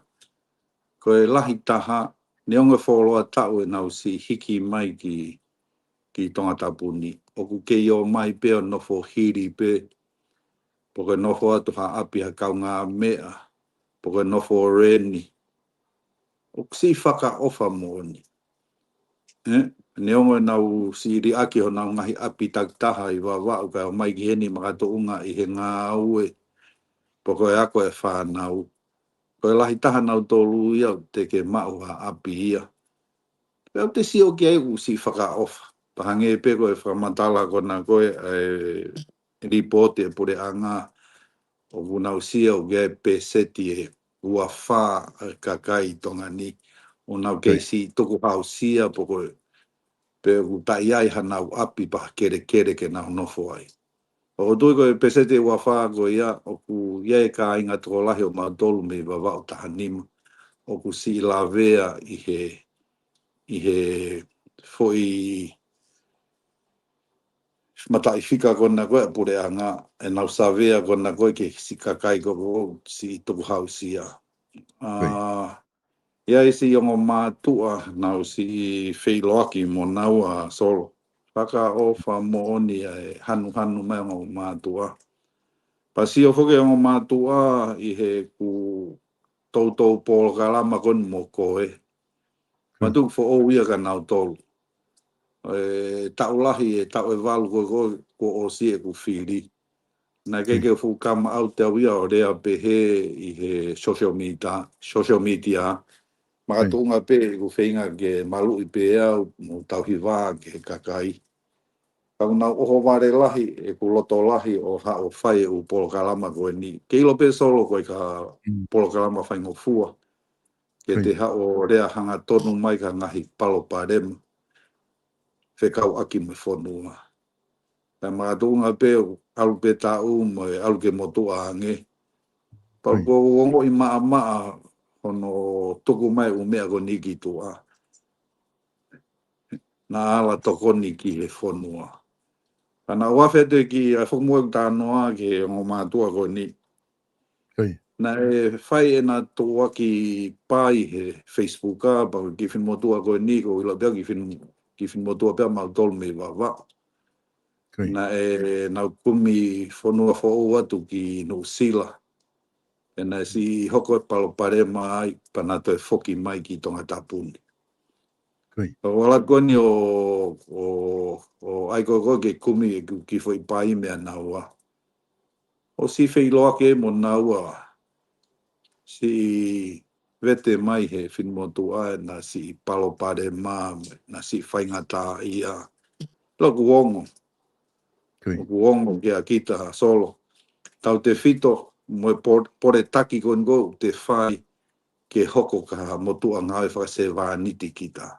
Ko e lahi taha ne onga wholoa tau e nau si hiki mai ki tonga tapu ni. Oku ke i o mai pe o nofo hiri pe. Poke nofo atu ha api ha kau ngā mea. Poke nofo reni. Oku si whaka ofa mo ni. Ne onga nau si ri aki ho nau ngahi api taktaha i wawau ka o mai ki heni makato unga i he ngā ue. Poke e ako e whanau. Ko e lahi taha nau tolu ia te ke mau ha api ia. Pea te si o ki ai u si whaka ofa. Pahange e peko e whakamantala kona koe ripoti e pure anga o vunau sia o gai peseti e ua wha kakai tonga ni o nau kei si tuku hau sia poko pe utai ai hanau api pa kere ke nau nofo ai. O tui ko e peseti ua wha ko ia o ku iai ka inga toko lahi o mautolu me wawau tahanima o ku si lavea i he foi matai fika kona koe pure anga e nau savea kona koe ke si kakai ko si tuku hausia. Ia isi o mātua nau si wheiloaki mo nau a solo. Whaka ofa mo oni e hanu mai o mātua. Pasi o whoke o mātua i he ku tautou pōla kalama kon mo koe. Matuk fo o ia ka nau tolu. Taulahi e tau e walu ko o si e ku whiri. Na keke fu kama au te awia o rea pehe i he social media. Makatunga pe ku whainga ke malu i pe au mo tauhiwa ke kakai. Kau nau oho ware lahi e ku loto lahi o ha o whai e u polo kalama koe ni. Keilo pe solo koe ka polo kalama whaingo fua. Ke te ha o rea hanga tonu mai ka ngahi palo parema. Whekau aki me whonua. Ta makatunga pe alu pe tau mo alu ke motu a ange. Pau ko ongo i maa hono tuku mai u mea ko niki tua. Na ala tokoni ki he whonua. Ana wawhete ki a whumua tānoa ki o mātua ko ni. Na e whai e na toa ki pai he Facebook a, pa ki whin motua ko ni ko ila pia ki whin motua pia mau tolu me wawa. Na e na kumi whonua whoo atu ki no sila. E na si hoko e palo pare mai, pa na to e whoki mai ki tonga tapuni. Wala koni o aiko ke kumi ki foi pai mea naua. O si wheiloa ke mo naua. Si vete mai he fin motua na si palo pare ma na si whaingata ia. Loku ongo. Loku ongo ke a kita solo. Tau te fito mo pore taki kon go te whai ke hoko ka motua ngawe whakase wāniti kita.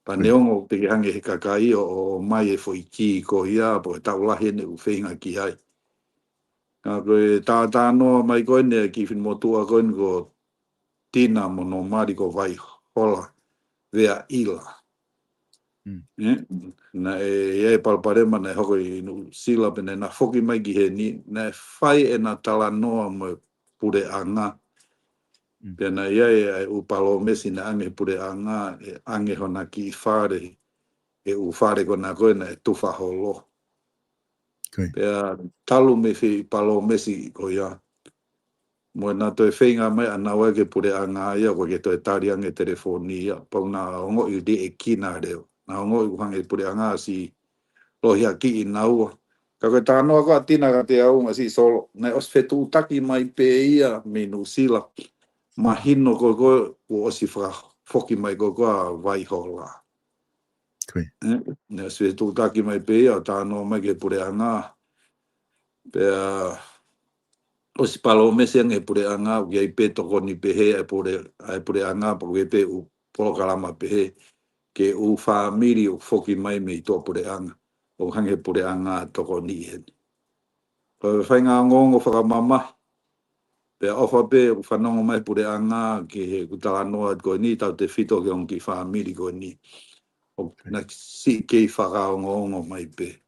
Pa neongo te hange he kakai o mai e foi ki ko ia po e tau lahi ne u whenga ki ai. Nga koe tā noa mai koe ne ki whin motua koe ko tina mo no mari ko vai hola vea ila. Na e palparema na hoko i nu sila pene na whoki mai ki he ni na whai e na tala noa mo pure anga. Pena ia e upalo mesi na ange pure anga e ange hona ki whare e u whare kona koe na e tuwha holo. Pea talu me whi palo mesi ko ia. Mo na to e whenga mai anawa ke pure anga ia ko ke to e tari ange telefoni ia. Pau na ongo i di e kina reo. Na ongo i hange pure anga si lohia ki i naua. Ka koe tānoa koa tina ka te aunga si solo. Na os whetu utaki mai pe ia me nu sila. Mahino ko o osi whoki mai ko koa vai hola. Ne se tu taki mai pe ia tānoa mai ke pure anga. Pea osi palo mese nge pure anga ki ai pe toko ni pehe ai pure anga pa ke pe u polo kalama pehe ke u whamiri u whoki mai me i tō pure anga. O hange pure anga toko ni hen. Pa whainga ngongo whakamama. Pea ofa pe u whanongo mai pure anga ke he kutala noa koe ni tau te whito ke on ki whamiri koe ni. O na si kei whakaongo mai pe.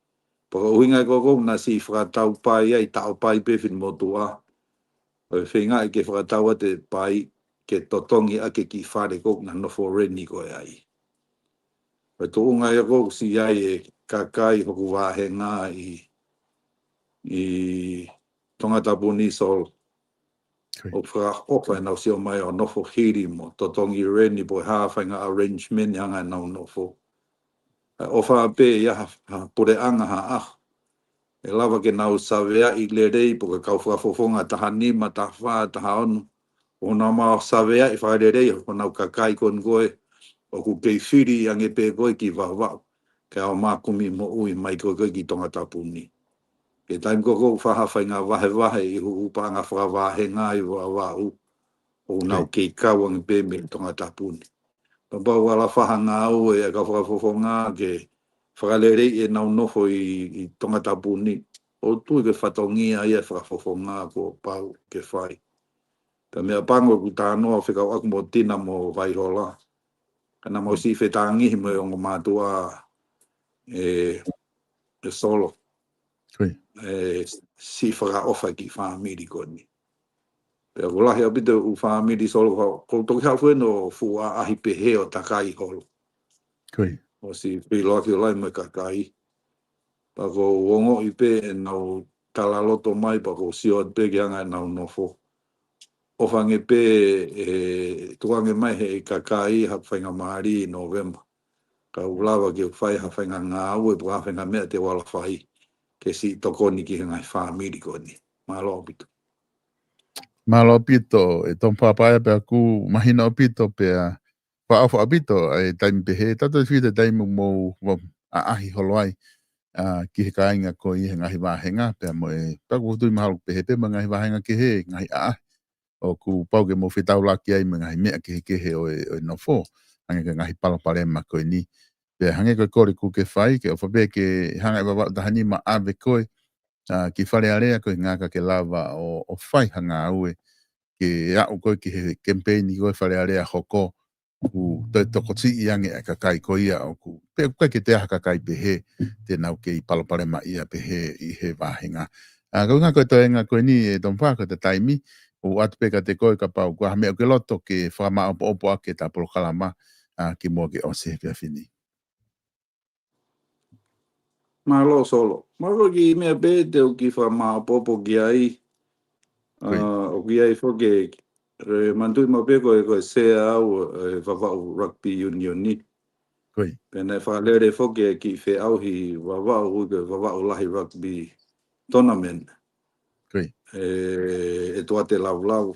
Paka uhinga koko na si whakatau pai ai tau pai pe fin motua. O whinga i ke whakatau te pai ke totongi ake ki whare koko na nofo reni koe ai. O to unga ia koko si ai e kakai hoku wahe ngā i tongata puni sol. O whaka e nau sio mai o nofo hiri mo totongi reni po hawhainga arrangement hanga nau nofo. O wha pe ia pure anga ha aho. E lava ke nau savea i le rei po ka kau whakafofonga taha nima, taha wha, taha onu. O nau mau savea i whaere rei o nau kakai kon koe. O ku kei whiri ange pe koe ki wawau. Ke au mākumi mo ui mai koe ki tonga tapuni. Ke taim koko whahawhai ngā wahe i upa ngā whakawahe ngā i wawau. O nau kei kau ange pe me tonga tapuni. Papa wala whaha ngā au e ka whakafofonga ke whakalerei e nau nofo i tonga tapuni. O tui ke whatongia ia whakafofonga ko pau ke whai. Ta mea pango ku tānoa whikau aku mo tina mo vairola. Kana mo si whetangi mo o mātua e solo. Si whakaofa ki whamiri koni. Pe ko lahi au pito u family solo ko toki hau no fu a ahi pehe o takai holo. Koi. O si pilo ki lai mai kakai. Pa ko wongo i pe e nau talaloto mai pa ko sio pe ki anga nau nofo. O fange pe tuange mai he kakai ha whainga maari i November. Ka ulawa ki whai ha whainga ngā ue pa whainga mea te wala whai. Ke si tokoni ki ngai family ko ni. Malo pito. Malo pito e ton papai pe aku mahina o pito pe pa afu apito e taimi pe he tato fite taimi mo a ahi holoai ki he kainga ko i he ngahi wahenga pe mo e paku tui mahalu pe he pe ma ngahi wahenga ki he ngahi a o ku pau ke mo fitau laki ai ma ngahi mea ki he o e no fo hange ke ngahi palapale ma ko ni pe hange ko kori ku ke whai ke o whabe ke hanga e wawa tahani ma ave koe ki whare area koe ngaka ke lava o whai hanga aue ke au koe ki he campaign i koe whare area hoko ku te toko ti i ange a kakai ko ia o ku pe koe ke te aha kakai pe he te nau ke i palapare ma ia pe he i he wahenga. Kau ngā koe toi ngā koe ni e ton whaka te taimi o atu pe ka te koe ka pau kua hamea ke loto ke whama opo opo ake ta polo kalama ki mua ke ose pia fini. Malo solo. Malo ki mea pe te o ki whama opo opo ki ai. O ki ai whoke re mantui ma pe koe se au e wawau rugby union ni. Koi. Pena whalere whoke ki whe auhi wawau uke wawau lahi rugby tournament. Koi. E tuate lau lau.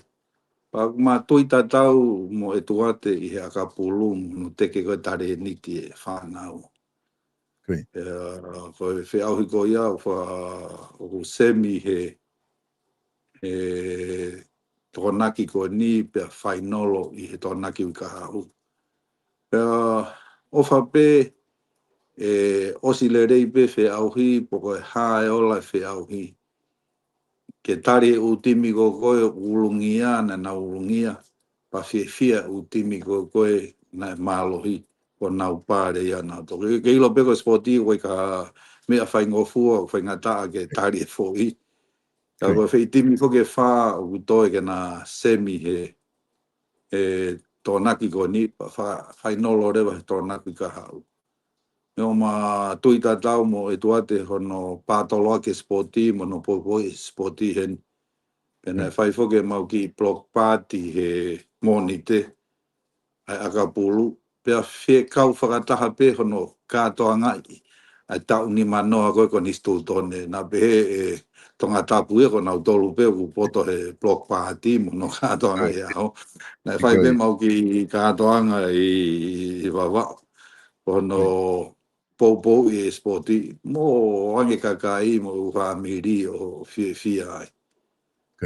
Pa ma tui tatau mo e tuate i he akapulu no teke koe tare niti e whanau. Koi. Koe whe auhi ko iau o semi he tōnaki ko ni pe whainolo i he tōnaki u ka hau. O whape osi le rei pe whe auhi poko e hae ola whe auhi. Ke tari u timi ko koe ulungia na ulungia pa whia u timi ko koe na malohi ko nau pare ia na toki. Ke ilo peko sporti koe ka mea whaingofua whaingata ke tari e fōi. Ka koe whi timi ko ke wha u toi ke na semi he tōnaki ko ni pa whainolo rewa he tōnaki ka hau. Neo ma tui tatau mo e tuate hono pātoloa ke sporti mo no pōpoi sporti hen. Pena whai whoke mau ki block party he monite ai akapulu. Pea whe kau whakataha pe hono kātoa ngai. Ai tau ni manoa koe ko nistu tone. Nā pe he tonga tapu e ko nau tolu pe ku poto he block party mo no kātoa ngai aho. Nā whai pe mau ki kātoa ngai i wawao. Hono pou i sporti. Mo ange kakai mo whamiri o fia ai.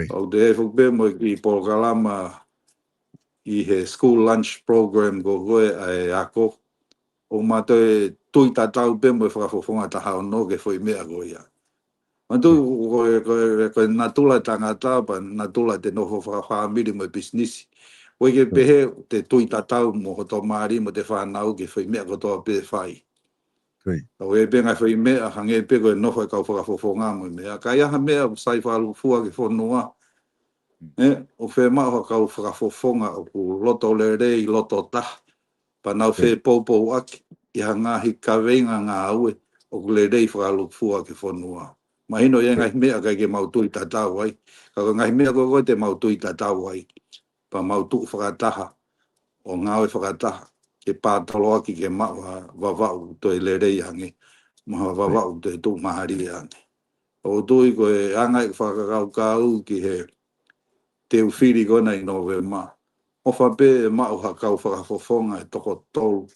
Au te e whukpe mo i Polokalama i he school lunch program ko koe ai ako. O mato e tui tatau pe mo e whakafofonga taha o no ke whoi mea ko ia. Matu koe natula tangata pa natula te nofo whakamiri mo e business. Koe ke pehe te tui tatau mo hoto maari mo te whanau ke whoi mea ko toa pe whai. Au e penga whoi mea hange pe koe nofo e kau whakafofonga mo mea. Ka iaha mea sai whalufua ke whonua. O whe maho kau whakafofonga o ku loto le rei loto taha. Pa nau whe poupou aki. Iha ngahi kawenga ngā aue o ku le rei whakalufua ke whonua. Mahino ia ngai mea kai ke mautui tatau ai. Kako ngai mea koe te mautui tatau ai. Pa mautu whakataha o ngāwe whakataha. Ke pātalo aki ke maua wawau to e le rei hange. Maha wawau to e tū mahari hange. O tui koe angai whakakau kau ki he te uwhiri kona i November. O whape e mau hakau whakafofonga e toko tolu.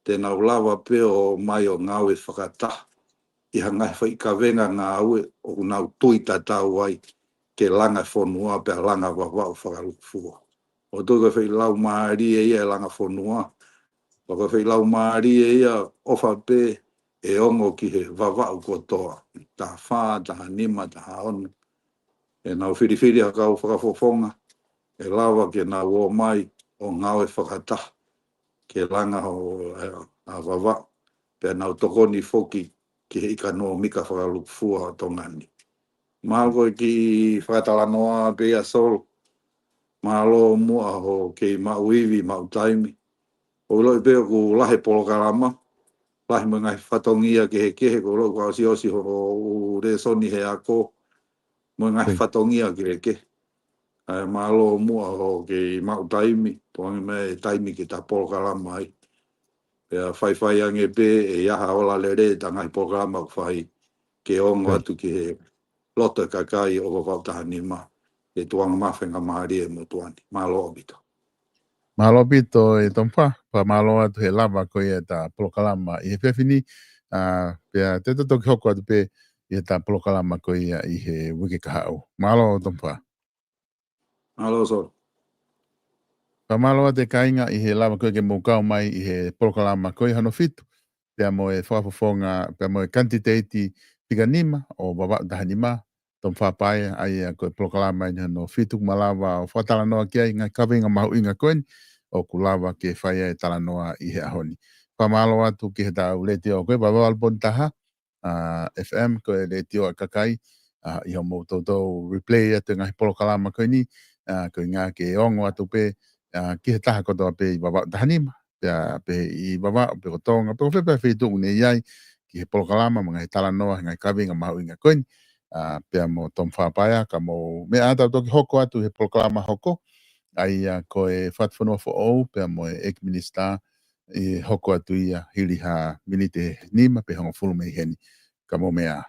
Te nau lawa pe o mai o ngāwe whakataha. I hangai whai ka venga ngā aue o nau tui tatau ai ke langa whonua pe langa wawau whakalukufua. O tui koe whai lau maari e ia langa whonua. O koe whai lau maari e ia o whape e ongo ki he wawau kotoa. Ta wha, ta nima, ta ono. E nau whiriwhiri hakau whakafofonga. E lawa ke nā o mai o ngāwe whakataha. Ke langa o a wawau. Pea nau tokoni whoki ki he ika noa mika whakalukufua o tongani. Māko ki whakatalanoa pe a solo. malo mua ho ke mauiwi mautaimi. O loi pe ko lahe polokalama, lahe mga whatongia ke he ko loi kwa osi ho o re soni he ako, mga whatongia ke he. Malo mua ho ke mautaimi, poangi me taimi ke ta polokalama ai. Pea whai ange pe e iaha ola le re ta ngai polokalama whai ke ongo atu ke he lota kakai o whautahani ma. E tuanga mawhenga mahari e mo tuani. Malo obito. Malo pito e tompa, pa malo atu he lava ko ia ta polokalama i he pewhini, pea te toki hoko atu pe ia ta polokalama ko ia i he wiki kahau. Malo tompa. Malo so. Pa malo ate kainga i he lava ko ke mokau mai i he polokalama ko i hano fitu, pea mo e whafafonga, pea mo e kantiteiti piganima o baba dahanima, tompa pae ai a koe polokalama i hano fitu malawa o whatala noa kia i ngai kawinga mahu inga koeni, o kulawa ke whaia e tala noa i he ahoni. Whamalo atu ki he tau le tio koe, bawa albon taha, FM koe le tio a kakai, i ho mo tautou replay atu ngahi polokalama koe ni, koe ngā ke ongo atu pe, ki he taha kotoa pe i bawa tahanima, pe i bawa pe kotonga, pe ko whepe whitu une iai, ki he polokalama, mga he tala noa, ngai kawinga mahu inga koe ni, pea mo tom whapaya, ka mo me ata toki hoko atu he polokalama hoko, ai ko e whatwhanua fo ou, pea mo e ek minister i hoko atu ia hiri ha minite nima pe hongo fulu mei heni, ka mo mea